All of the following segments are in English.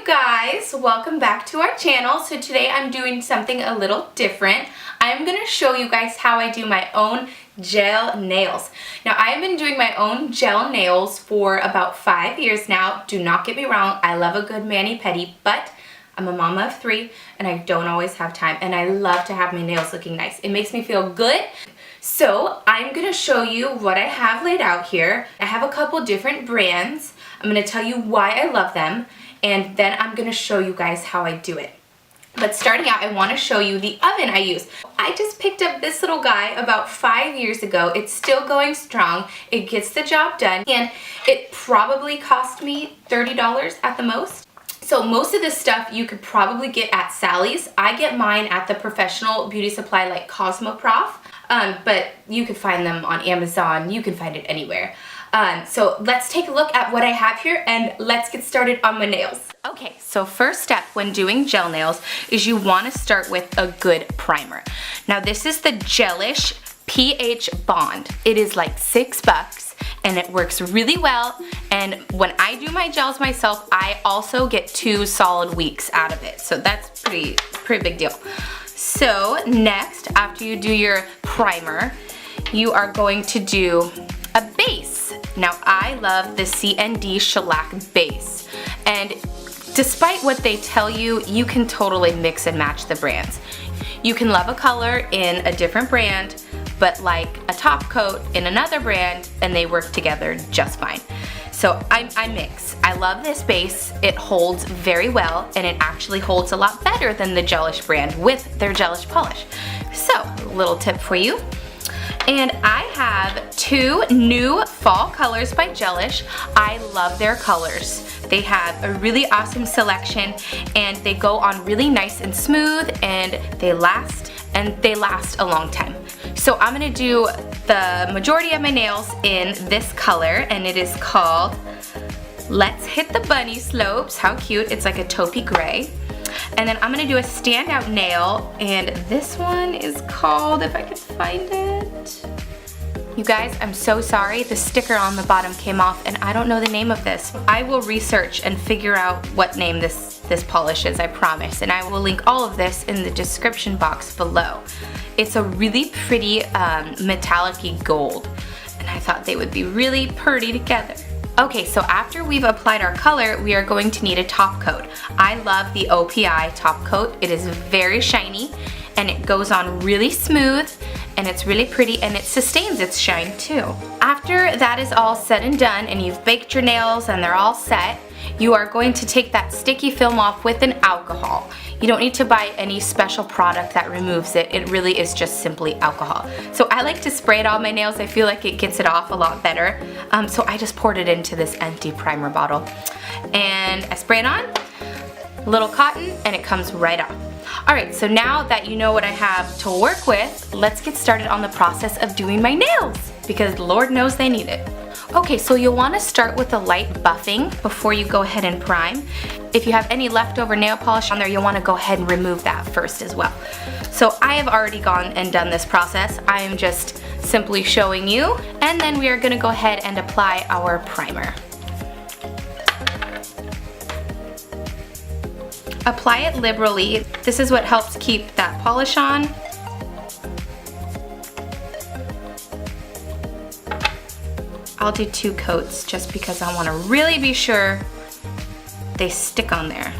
guys, welcome back to our channel. So today I'm doing something a little different. I'm going to show you guys how I do my own gel nails. Now I've been doing my own gel nails for about 5 years now. Do not get me wrong, I love a good mani-pedi, but I'm a mama of 3 and I don't always have time, and I love to have my nails looking nice. It makes me feel good. So I'm going to show you what I have laid out here. I have a couple different brands. I'm going to tell you why I love them, and then I'm going to show you guys how I do it. But starting out, I want to show you the oven I use. I just picked up this little guy about 5 years ago. It's still going strong. It gets the job done, and it probably cost me $30 at the most. So most of this stuff you could probably get at Sally's. I get mine at the professional beauty supply like Cosmoprof, but you can find them on Amazon. You can find it anywhere. So let's take a look at what I have here and let's get started on my nails. Okay, so first step when doing gel nails is you want to start with a good primer. Now this is the Gelish pH Bond. It is like $6 and it works really well, and when I do my gels myself, I also get 2 solid weeks out of it. So that's pretty big deal. So next, after you do your primer, you are going to do a base. Now I love the CND Shellac base, and despite what they tell you, you can totally mix and match the brands. You can love a color in a different brand, but like a top coat in another brand, and they work together just fine. So I mix. I love this base. It holds very well, and it actually holds a lot better than the Gelish brand with their Gelish polish. So, a little tip for you. And I have 2 new fall colors by Gelish. I love their colors. They have a really awesome selection, and they go on really nice and smooth, and they last a long time. So I'm gonna do the majority of my nails in this color, and it is called Let's Hit the Bunny Slopes. How cute, it's like a taupey gray. And then I'm gonna do a standout nail, and this one is called, if I can find it. You guys, I'm so sorry, the sticker on the bottom came off and I don't know the name of this. I will research and figure out what name this polish is, I promise, and I will link all of this in the description box below. It's a really pretty metallic-y gold, and I thought they would be really pretty together. Okay, so after we've applied our color, we are going to need a top coat. I love the OPI top coat. It is very shiny, and it goes on really smooth, and it's really pretty, and it sustains its shine too. After that is all said and done, and you've baked your nails and they're all set, you are going to take that sticky film off with an alcohol. You don't need to buy any special product that removes it. It really is just simply alcohol. So I like to spray it on my nails. I feel like it gets it off a lot better. So I just poured it into this empty primer bottle. And I spray it on, a little cotton, and it comes right off. Alright, so now that you know what I have to work with, let's get started on the process of doing my nails, because Lord knows they need it. Okay, so you'll want to start with a light buffing before you go ahead and prime. If you have any leftover nail polish on there, you'll want to go ahead and remove that first as well. So I have already gone and done this process. I am just simply showing you, and then we are going to go ahead and apply our primer. Apply it liberally. This is what helps keep that polish on. I'll do 2 coats just because I want to really be sure they stick on there,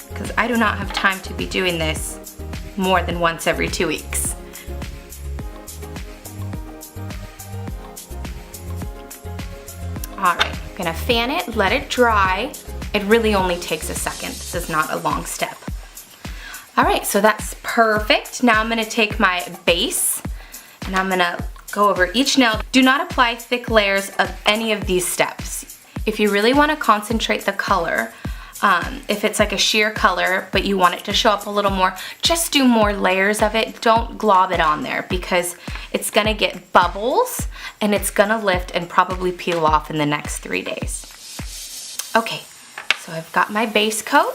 because I do not have time to be doing this more than once every 2 weeks. Alright, I'm gonna fan it, let it dry. It really only takes a second. This is not a long step. Alright, so that's perfect. Now I'm gonna take my base and I'm gonna go over each nail. Do not apply thick layers of any of these steps. If you really want to concentrate the color, if it's like a sheer color but you want it to show up a little more, just do more layers of it. Don't glob it on there, because it's gonna get bubbles and it's gonna lift and probably peel off in the next 3 days. Okay, so I've got my base coat.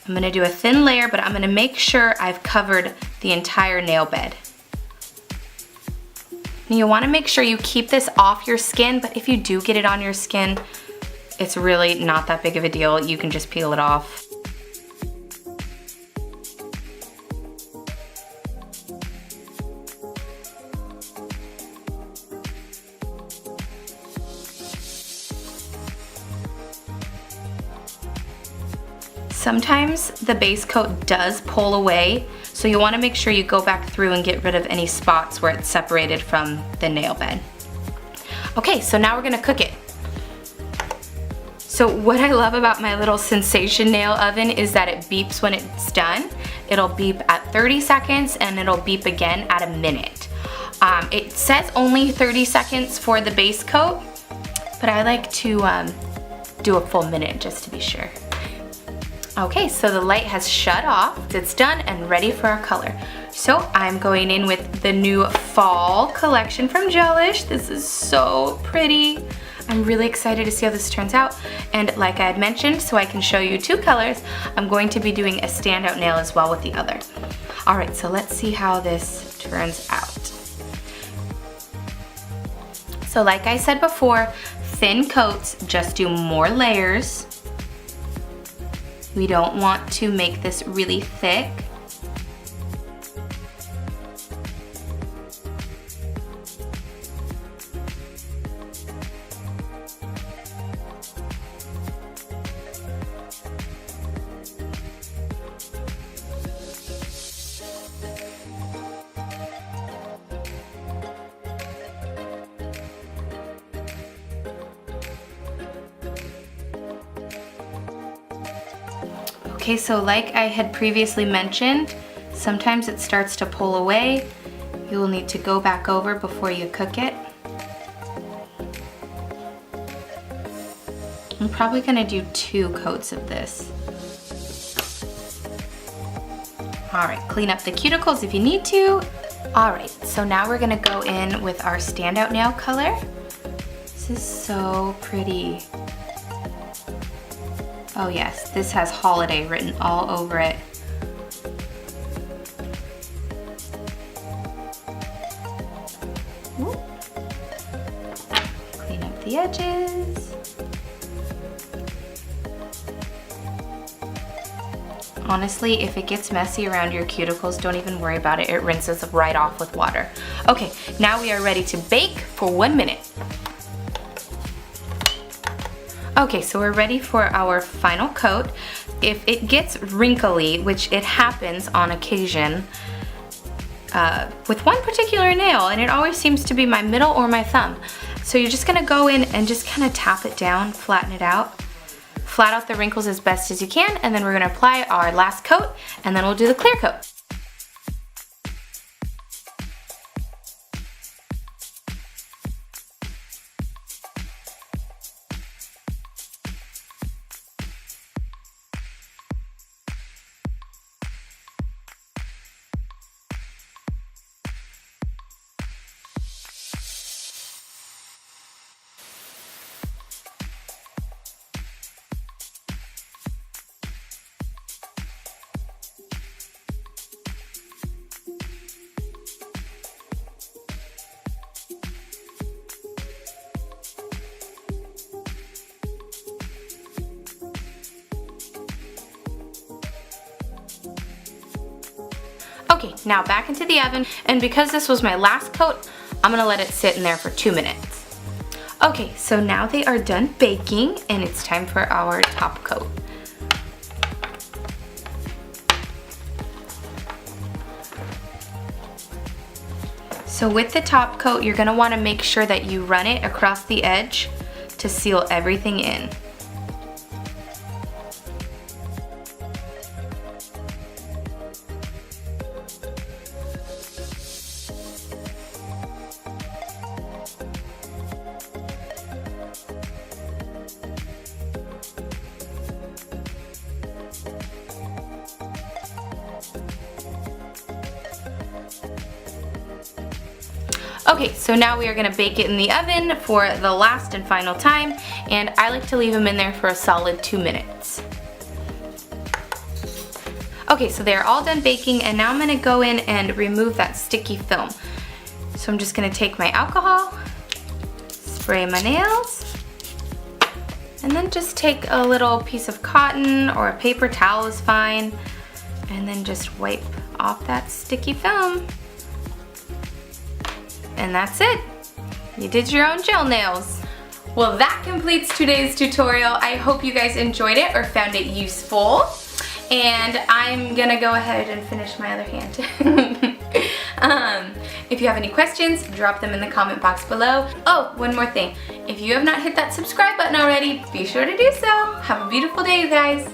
I'm gonna do a thin layer, but I'm gonna make sure I've covered the entire nail bed. And you wanna make sure you keep this off your skin, but if you do get it on your skin, It's really not that big of a deal. You can just peel it off. Sometimes the base coat does pull away, so you want to make sure you go back through and get rid of any spots where it's separated from the nail bed. Okay, so now we're gonna cook it. So what I love about my little sensation nail oven is that it beeps when it's done. It'll beep at 30 seconds and it'll beep again at a minute. It says only 30 seconds for the base coat, but I like to do a full minute just to be sure. Okay, so the light has shut off. It's done and ready for our color. So I'm going in with the new fall collection from Gelish. This is so pretty. I'm really excited to see how this turns out. And like I had mentioned, so I can show you two colors, I'm going to be doing a standout nail as well with the other. All right, so let's see how this turns out. So like I said before, thin coats just do more layers. We don't want to make this really thick. Okay, so like I had previously mentioned, sometimes it starts to pull away. You will need to go back over before you cook it. I'm probably gonna do 2 coats of this. All right, clean up the cuticles if you need to. All right, so now we're gonna go in with our standout nail color. This is so pretty. Oh yes, this has holiday written all over it. Whoop. Clean up the edges. Honestly, if it gets messy around your cuticles, don't even worry about it. It rinses right off with water. Okay, now we are ready to bake for 1 minute. Okay, so we're ready for our final coat. If it gets wrinkly, which it happens on occasion, with one particular nail, and it always seems to be my middle or my thumb. So you're just gonna go in and just kind of tap it down, flatten it out. Flat out the wrinkles as best as you can, and then we're gonna apply our last coat, and then we'll do the clear coat. Okay, now back into the oven, and because this was my last coat, I'm gonna let it sit in there for 2 minutes. Okay, so now they are done baking, and it's time for our top coat. So with the top coat, you're gonna wanna make sure that you run it across the edge to seal everything in. Okay, so now we are gonna bake it in the oven for the last and final time, and I like to leave them in there for a solid 2 minutes. Okay, so they're all done baking, and now I'm gonna go in and remove that sticky film. So I'm just gonna take my alcohol, spray my nails, And then just take a little piece of cotton or a paper towel is fine, and then just wipe off that sticky film. And that's it. You did your own gel nails. Well, that completes today's tutorial. I hope you guys enjoyed it or found it useful. And I'm gonna go ahead and finish my other hand. If you have any questions, drop them in the comment box below. Oh, one more thing. If you have not hit that subscribe button already, be sure to do so. Have a beautiful day, you guys.